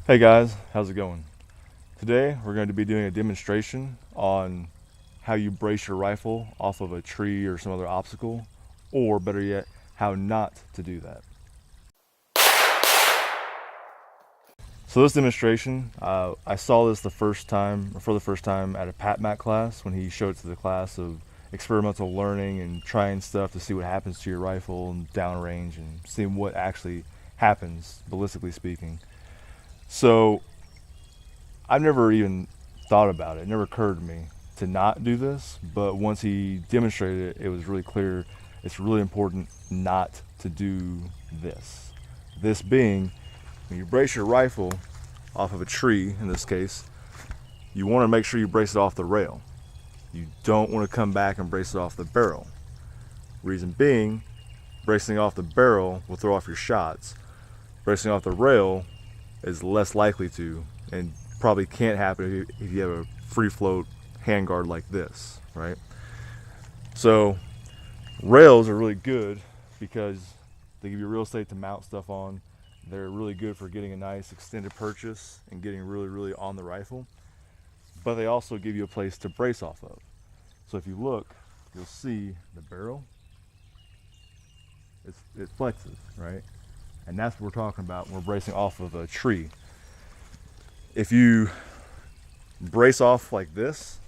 Hey guys, how's it going? Today we're going to be doing a demonstration on how you brace your rifle off of a tree or some other obstacle, or better yet, how not to do that. So this demonstration, I saw this for the first time at a PatMat class when he showed it to the class of experimental learning and trying stuff to see what happens to your rifle and downrange and seeing what actually happens, ballistically speaking. So I've never even thought about it. It never occurred to me to not do this, but once he demonstrated it, it was really clear it's really important not to do this. This being, when you brace your rifle off of a tree, in this case, you want to make sure you brace it off the rail. You don't want to come back and brace it off the barrel. Reason being, bracing off the barrel will throw off your shots. Bracing off the rail is less likely to, and probably can't happen if you have a free float handguard like this, right? So rails are really good because they give you real estate to mount stuff on. They're really good for getting a nice extended purchase and getting really on the rifle, but they also give you a place to brace off of. So if you look, you'll see the barrel, it flexes, right? And that's what we're talking about when we're bracing off of a tree. If you brace off like this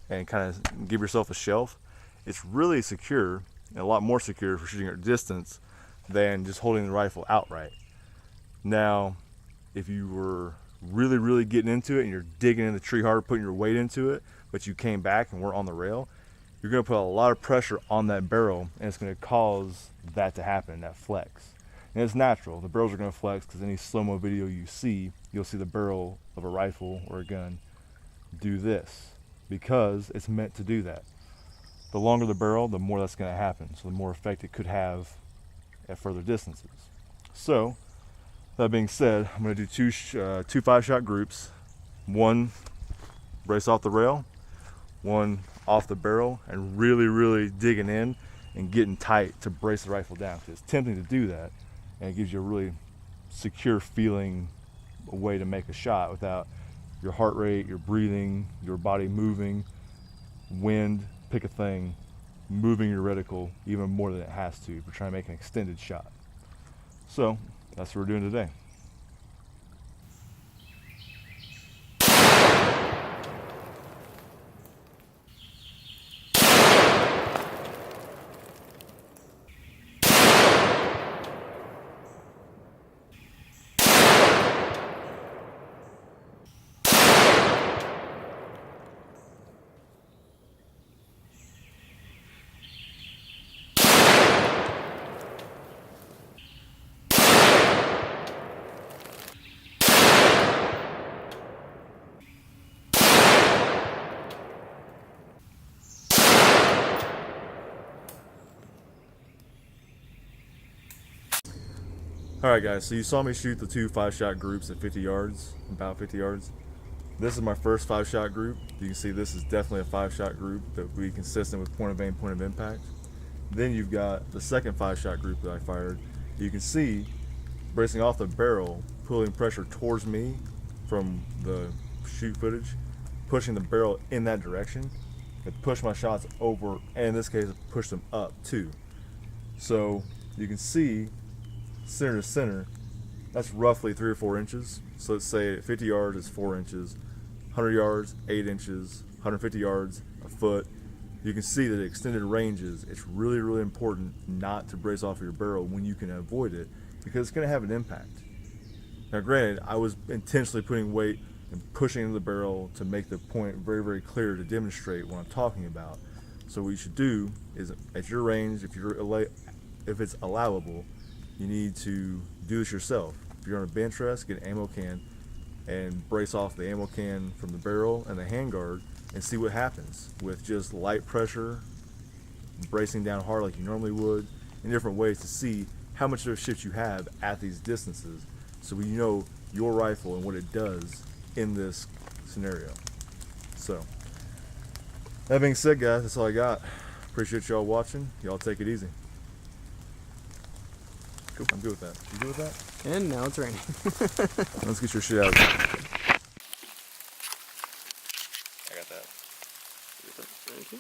and kind of give yourself a shelf, it's really secure and a lot more secure for shooting at distance than just holding the rifle outright. Now, if you were really getting into it and you're digging in the tree hard, putting your weight into it, but you came back and weren't on the rail, you're going to put a lot of pressure on that barrel and it's going to cause that to happen, that flex. And it's natural. The barrels are going to flex because any slow-mo video you see, you'll see the barrel of a rifle or a gun do this because it's meant to do that. The longer the barrel, the more that's going to happen. So the more effect it could have at further distances. So that being said, I'm going to do two 5-shot groups. One brace off the rail, one off the barrel, and really digging in and getting tight to brace the rifle down. Because it's tempting to do that, and it gives you a really secure feeling, a way to make a shot without your heart rate, your breathing, your body moving, wind, pick a thing, moving your reticle even more than it has to if you're trying to make an extended shot. So that's what we're doing today. Alright guys, so you saw me shoot the two 5-shot groups at 50 yards, about 50 yards. This is my first 5-shot group. You can see this is definitely a 5-shot group that will be consistent with point of aim, point of impact. Then you've got the second 5-shot group that I fired. You can see, bracing off the barrel, pulling pressure towards me from the shoot footage, pushing the barrel in that direction. It pushed my shots over, and in this case, it pushed them up too. So you can see center to center, that's roughly 3 or 4 inches. So let's say at 50 yards it's 4 inches, 100 yards 8 inches, 150 yards a foot. You can see that at extended ranges, it's really important not to brace off your barrel when you can avoid it, because it's going to have an impact. Now granted, I was intentionally putting weight and pushing into the barrel to make the point very clear to demonstrate what I'm talking about. So what you should do is, at your range, if it's allowable, you need to do this yourself. If you're on a bench rest, get an ammo can and brace off the ammo can from the barrel and the handguard and see what happens with just light pressure, bracing down hard like you normally would, in different ways to see how much of a shift you have at these distances, so we know your rifle and what it does in this scenario. So that being said, guys, that's all I got. Appreciate y'all watching. Y'all take it easy. Cool. I'm good with that. You good with that? And now it's raining. Let's get your shit out. I got that. Thank you.